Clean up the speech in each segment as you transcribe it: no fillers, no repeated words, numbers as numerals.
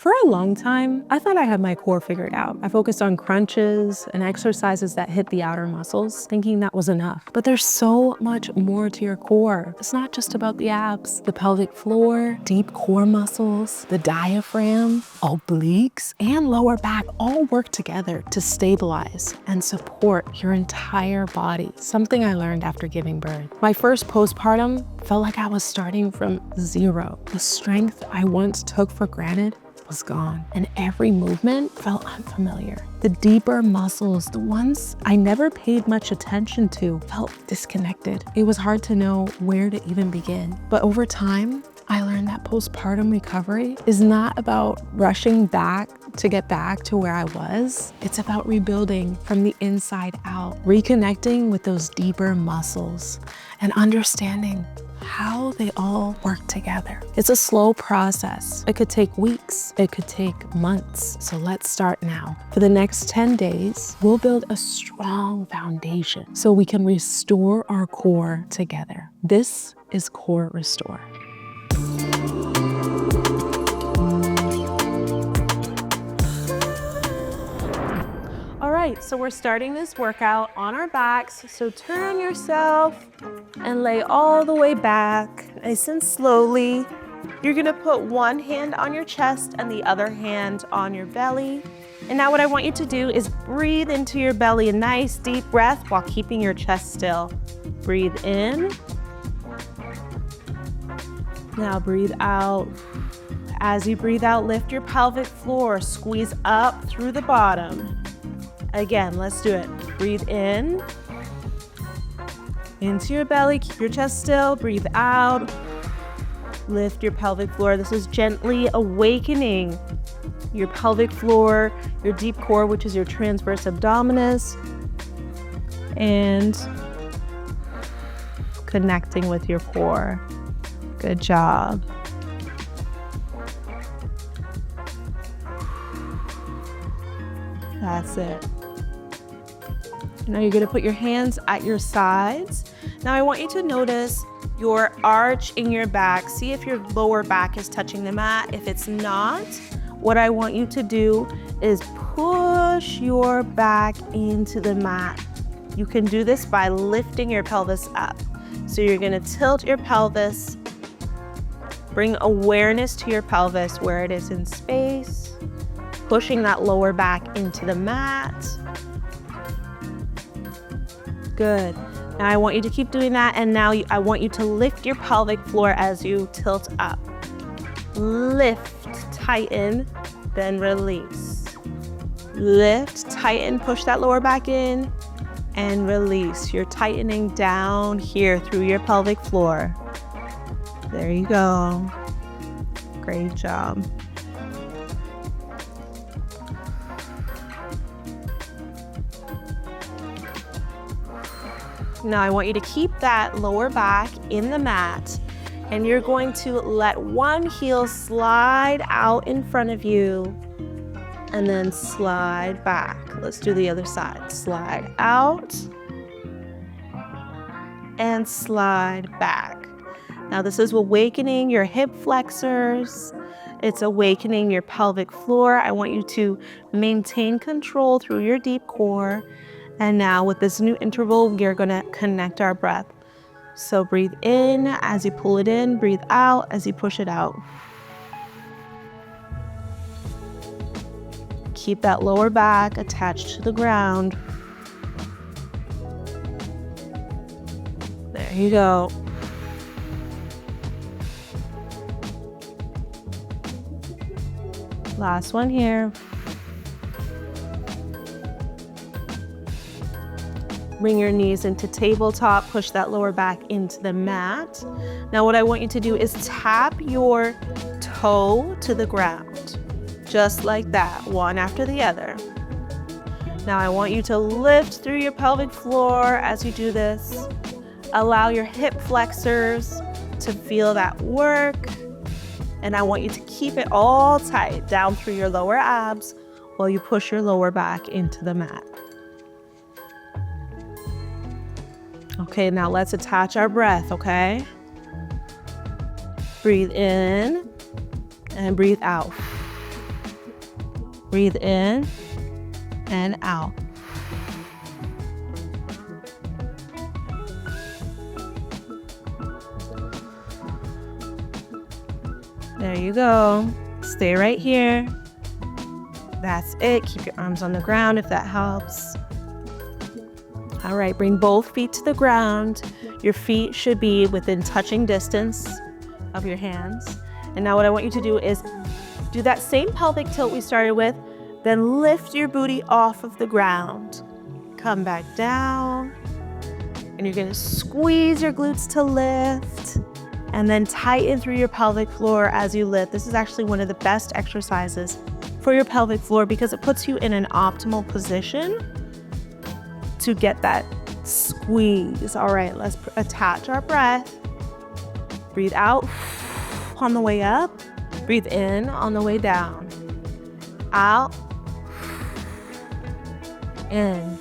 For a long time, I thought I had my core figured out. I focused on crunches and exercises that hit the outer muscles, thinking that was enough. But there's so much more to your core. It's not just about the abs, the pelvic floor, deep core muscles, the diaphragm, obliques, and lower back all work together to stabilize and support your entire body, something I learned after giving birth. My first postpartum felt like I was starting from zero. The strength I once took for granted was gone, and every movement felt unfamiliar. The deeper muscles, the ones I never paid much attention to, felt disconnected. It was hard to know where to even begin. But over time, I learned that postpartum recovery is not about rushing back to get back to where I was. It's about rebuilding from the inside out, reconnecting with those deeper muscles, and understanding how they all work together. It's a slow process. It could take weeks, it could take months. So let's start now. For the next 10 days, we'll build a strong foundation so we can restore our core together. This is Core Restore. All right, so we're starting this workout on our backs. So turn yourself and lay all the way back, nice and slowly. You're gonna put one hand on your chest and the other hand on your belly. And now what I want you to do is breathe into your belly, a nice deep breath while keeping your chest still. Breathe in. Now breathe out. As you breathe out, lift your pelvic floor, squeeze up through the bottom. Again, let's do it. Breathe in, into your belly, keep your chest still, breathe out, lift your pelvic floor. This is gently awakening your pelvic floor, your deep core, which is your transverse abdominis, and connecting with your core. Good job. That's it. Now you're gonna put your hands at your sides. Now I want you to notice your arch in your back. See if your lower back is touching the mat. If it's not, what I want you to do is push your back into the mat. You can do this by lifting your pelvis up. So you're gonna tilt your pelvis, bring awareness to your pelvis where it is in space, pushing that lower back into the mat. Good. Now I want you to keep doing that, and now I want you to lift your pelvic floor as you tilt up. Lift, tighten, then release. Lift, tighten, push that lower back in, and release. You're tightening down here through your pelvic floor. There you go. Great job. Now I want you to keep that lower back in the mat, and you're going to let one heel slide out in front of you and then slide back. Let's do the other side. Slide out and slide back. Now this is awakening your hip flexors. It's awakening your pelvic floor. I want you to maintain control through your deep core. And now with this new interval, we're gonna connect our breath. So breathe in as you pull it in, breathe out as you push it out. Keep that lower back attached to the ground. There you go. Last one here. Bring your knees into tabletop, push that lower back into the mat. Now what I want you to do is tap your toe to the ground, just like that, one after the other. Now I want you to lift through your pelvic floor as you do this. Allow your hip flexors to feel that work. And I want you to keep it all tight down through your lower abs while you push your lower back into the mat. Okay, now let's attach our breath, okay? Breathe in and breathe out. Breathe in and out. There you go. Stay right here. That's it. Keep your arms on the ground if that helps. All right, bring both feet to the ground. Your feet should be within touching distance of your hands. And now what I want you to do is do that same pelvic tilt we started with, then lift your booty off of the ground. Come back down, and you're gonna squeeze your glutes to lift, and then tighten through your pelvic floor as you lift. This is actually one of the best exercises for your pelvic floor because it puts you in an optimal position to get that squeeze. All right, let's attach our breath. Breathe out on the way up. Breathe in on the way down. Out. In.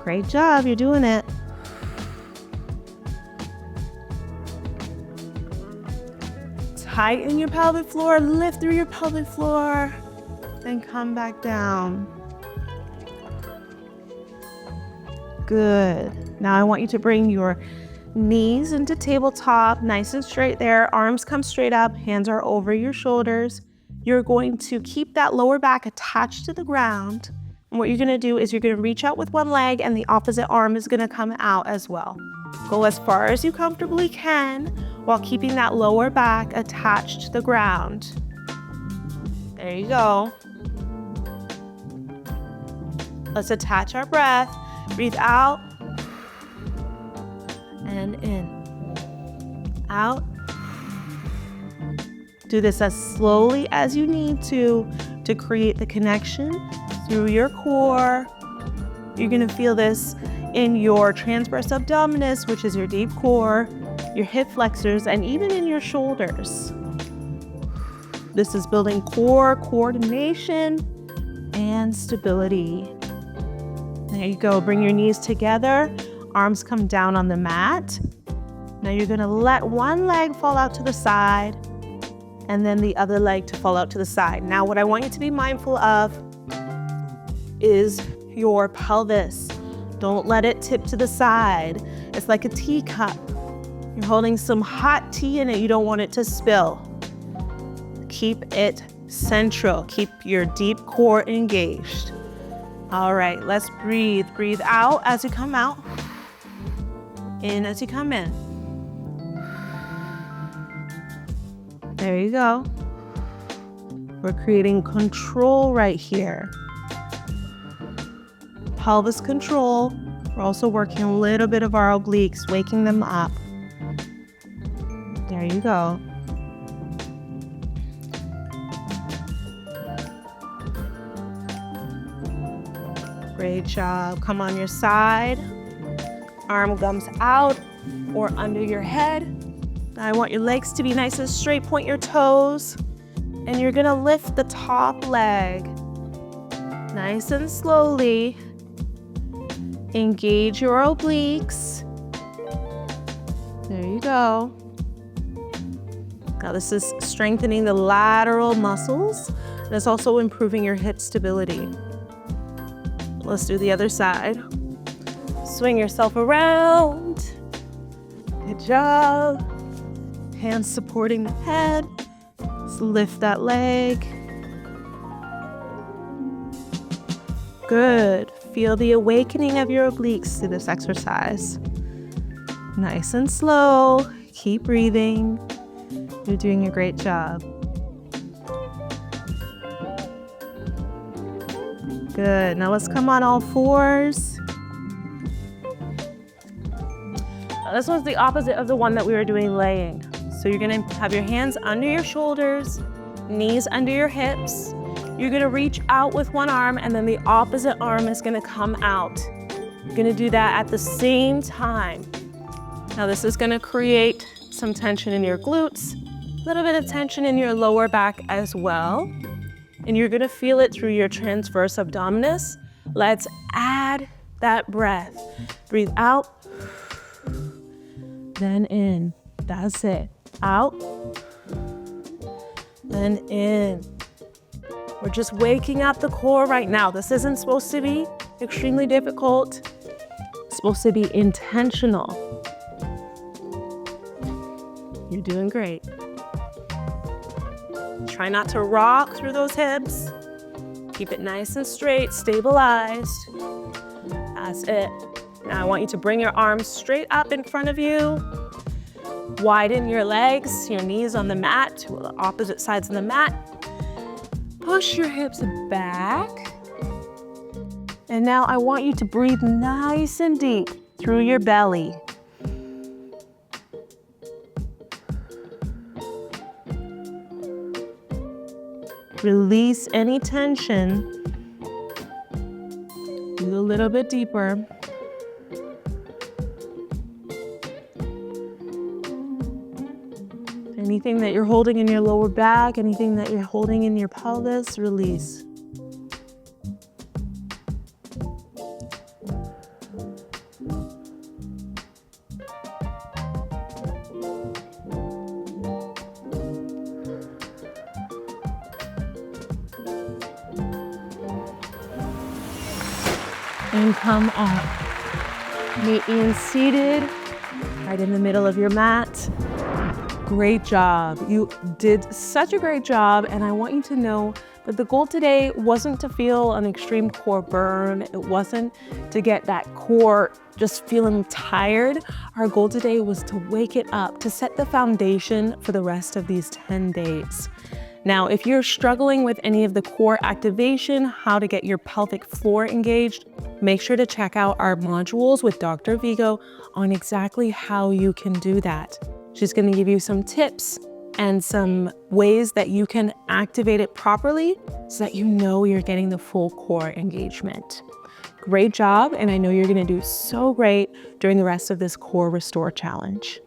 Great job, you're doing it. Tighten your pelvic floor, lift through your pelvic floor, then come back down. Good. Now I want you to bring your knees into tabletop, nice and straight there. Arms come straight up, hands are over your shoulders. You're going to keep that lower back attached to the ground. And what you're gonna do is you're gonna reach out with one leg and the opposite arm is gonna come out as well. Go as far as you comfortably can while keeping that lower back attached to the ground. There you go. Let's attach our breath. Breathe out and in. Out. Do this as slowly as you need to create the connection through your core. You're gonna feel this in your transverse abdominis, which is your deep core, your hip flexors, and even in your shoulders. This is building core coordination and stability. There you go. Bring your knees together. Arms come down on the mat. Now you're gonna let one leg fall out to the side and then the other leg to fall out to the side. Now what I want you to be mindful of is your pelvis. Don't let it tip to the side. It's like a teacup. You're holding some hot tea in it. You don't want it to spill. Keep it central. Keep your deep core engaged. All right, let's breathe. Breathe out as you come out. In as you come in. There you go. We're creating control right here. Pelvis control. We're also working a little bit of our obliques, waking them up. There you go. Great job. Come on your side. Arm comes out or under your head. Now I want your legs to be nice and straight. Point your toes. And you're gonna lift the top leg. Nice and slowly. Engage your obliques. There you go. Now this is strengthening the lateral muscles. And it's also improving your hip stability. Let's do the other side. Swing yourself around. Good job. Hands supporting the head. Let's lift that leg. Good. Feel the awakening of your obliques through this exercise. Nice and slow. Keep breathing. You're doing a great job. Good. Now let's come on all fours. Now this one's the opposite of the one that we were doing laying. So you're gonna have your hands under your shoulders, knees under your hips. You're gonna reach out with one arm and then the opposite arm is gonna come out. You're gonna do that at the same time. Now this is gonna create some tension in your glutes, a little bit of tension in your lower back as well. And you're gonna feel it through your transverse abdominis. Let's add that breath. Breathe out, then in. That's it. Out, then in. We're just waking up the core right now. This isn't supposed to be extremely difficult. It's supposed to be intentional. You're doing great. Try not to rock through those hips. Keep it nice and straight, stabilized. That's it. Now I want you to bring your arms straight up in front of you. Widen your legs, your knees on the mat, to the opposite sides of the mat. Push your hips back. And now I want you to breathe nice and deep through your belly. Release any tension. Do a little bit deeper. Anything that you're holding in your lower back, anything that you're holding in your pelvis, release. And come up. Meet in seated, right in the middle of your mat. Great job. You did such a great job, and I want you to know that the goal today wasn't to feel an extreme core burn. It wasn't to get that core just feeling tired. Our goal today was to wake it up, to set the foundation for the rest of these 10 days. Now, if you're struggling with any of the core activation, how to get your pelvic floor engaged, make sure to check out our modules with Dr. Vigo on exactly how you can do that. She's going to give you some tips and some ways that you can activate it properly so that you know you're getting the full core engagement. Great job, and I know you're going to do so great during the rest of this Core Restore Challenge.